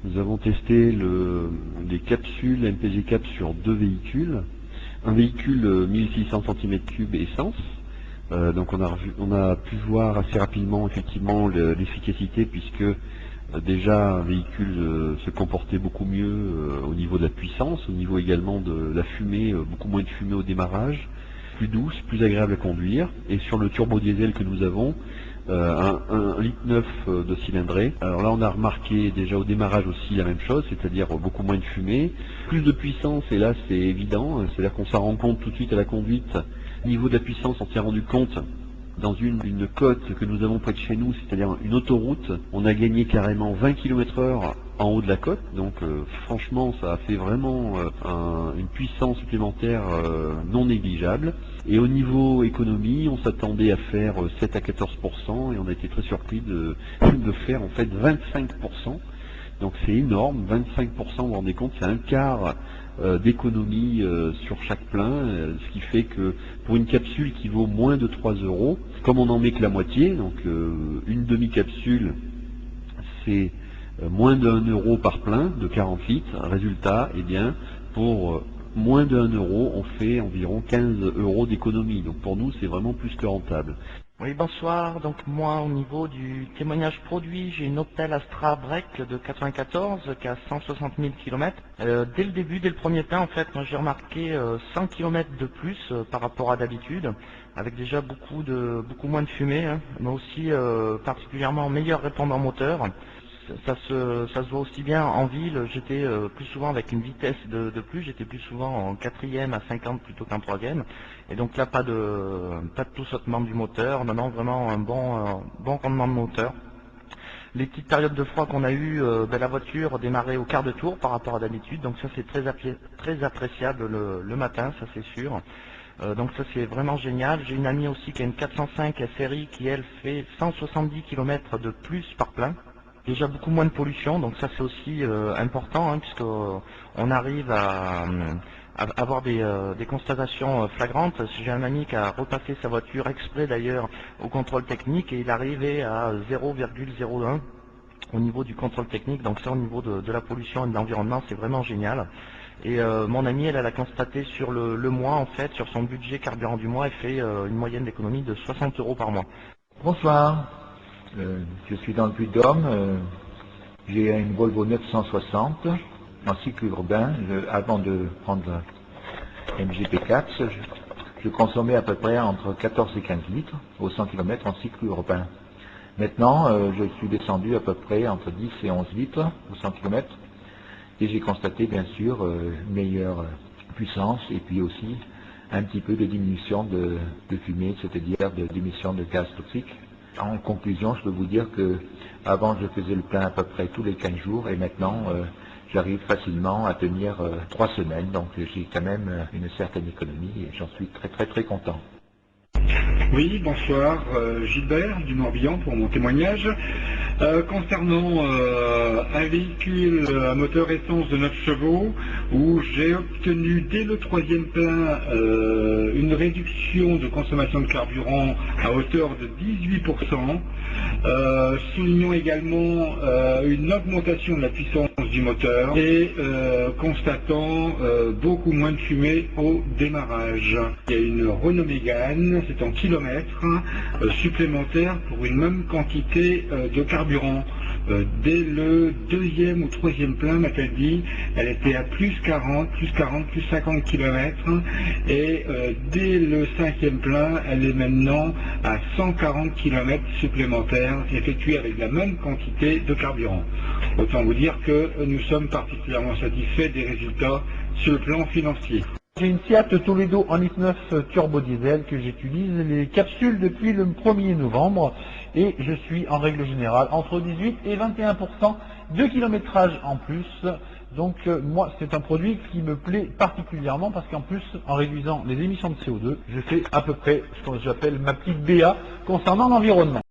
Nous avons testé les capsules MPG Cap sur deux véhicules. Un véhicule 1600 cm3 essence. Donc on a pu voir assez rapidement effectivement l'efficacité, puisque déjà un véhicule se comportait beaucoup mieux au niveau de la puissance, au niveau également de la fumée, beaucoup moins de fumée au démarrage, plus douce, plus agréable à conduire. Et sur le turbo diesel que nous avons, un litre 9 de cylindrée. Alors là on a remarqué déjà au démarrage aussi la même chose, c'est-à-dire beaucoup moins de fumée, plus de puissance, et là c'est évident, c'est-à-dire qu'on s'en rend compte tout de suite à la conduite. Au niveau de la puissance, on s'est rendu compte dans une côte que nous avons près de chez nous, c'est-à-dire une autoroute, on a gagné carrément 20 km/h en haut de la côte, donc franchement ça a fait vraiment une puissance supplémentaire non négligeable. Et au niveau économie, on s'attendait à faire 7 à 14%, et on a été très surpris de faire en fait 25%. Donc c'est énorme, 25%, vous vous rendez compte, c'est un quart d'économie sur chaque plein, ce qui fait que pour une capsule qui vaut moins de 3 euros, comme on n'en met que la moitié, donc une demi-capsule, c'est moins de 1 euro par plein de 40 litres. Résultat, eh bien, pour moins de 1 euro, on fait environ 15 euros d'économie. Donc pour nous, c'est vraiment plus que rentable. Oui, bonsoir. Donc moi, au niveau du témoignage produit, j'ai une Opel Astra Break de 94 qui a 160 000 km. Dès le début, dès le premier plein, en fait, moi j'ai remarqué 100 km de plus par rapport à d'habitude, avec déjà beaucoup moins de fumée, hein, mais aussi particulièrement meilleur répondant moteur. Ça se voit aussi bien en ville. J'étais plus souvent avec une vitesse de plus, j'étais plus souvent en quatrième à 50 plutôt qu'en troisième, et donc là pas de tout sautement du moteur, non, vraiment un bon rendement de moteur. Les petites périodes de froid qu'on a eues, la voiture démarrait au quart de tour par rapport à d'habitude, donc ça c'est très appréciable le matin, ça c'est sûr. Donc ça c'est vraiment génial. J'ai une amie aussi qui a une 405 SRI qui elle fait 170 km de plus par plein. Déjà beaucoup moins de pollution, donc ça c'est aussi important, hein, puisqu'on arrive à avoir des constatations flagrantes. J'ai un ami qui a repassé sa voiture exprès d'ailleurs au contrôle technique, et il arrivait à 0,01 au niveau du contrôle technique. Donc ça, au niveau de la pollution et de l'environnement, c'est vraiment génial. Et mon ami, elle a constaté sur le mois, en fait, sur son budget carburant du mois, elle fait une moyenne d'économie de 60 euros par mois. Bonsoir, je suis dans le Puy-de-Dôme, j'ai une Volvo 960 en cycle urbain. Avant de prendre MGP4, je consommais à peu près entre 14 et 15 litres au 100 km en cycle urbain. Maintenant, je suis descendu à peu près entre 10 et 11 litres au 100 km, et j'ai constaté bien sûr une meilleure puissance, et puis aussi un petit peu de diminution de fumée, c'est-à-dire d'émission de gaz toxiques. En conclusion, je peux vous dire que avant je faisais le plein à peu près tous les 15 jours, et maintenant j'arrive facilement à tenir 3 semaines, donc j'ai quand même une certaine économie, et j'en suis très content. Oui, bonsoir, Gilbert du Morbihan pour mon témoignage. Concernant un véhicule à moteur essence de 9 chevaux, où j'ai obtenu dès le troisième plein une réduction de consommation de carburant à hauteur de 18%. Soulignons également une augmentation de la puissance du moteur, et constatant beaucoup moins de fumée au démarrage. Il y a une Renault Mégane, c'est en kilomètres supplémentaire pour une même quantité de carburant. Dès le deuxième ou troisième plein, m'a-t-elle dit, elle était à plus 40, plus 50 km, et dès le cinquième plein, elle est maintenant à 140 km supplémentaires effectués avec la même quantité de carburant. Autant vous dire que nous sommes particulièrement satisfaits des résultats sur le plan financier. J'ai une Fiat Toledo en litre 9 turbo diesel que j'utilise les capsules depuis le 1er novembre, et je suis en règle générale entre 18 et 21% de kilométrage en plus. Donc moi c'est un produit qui me plaît particulièrement, parce qu'en plus en réduisant les émissions de CO2, je fais à peu près ce que j'appelle ma petite BA concernant l'environnement.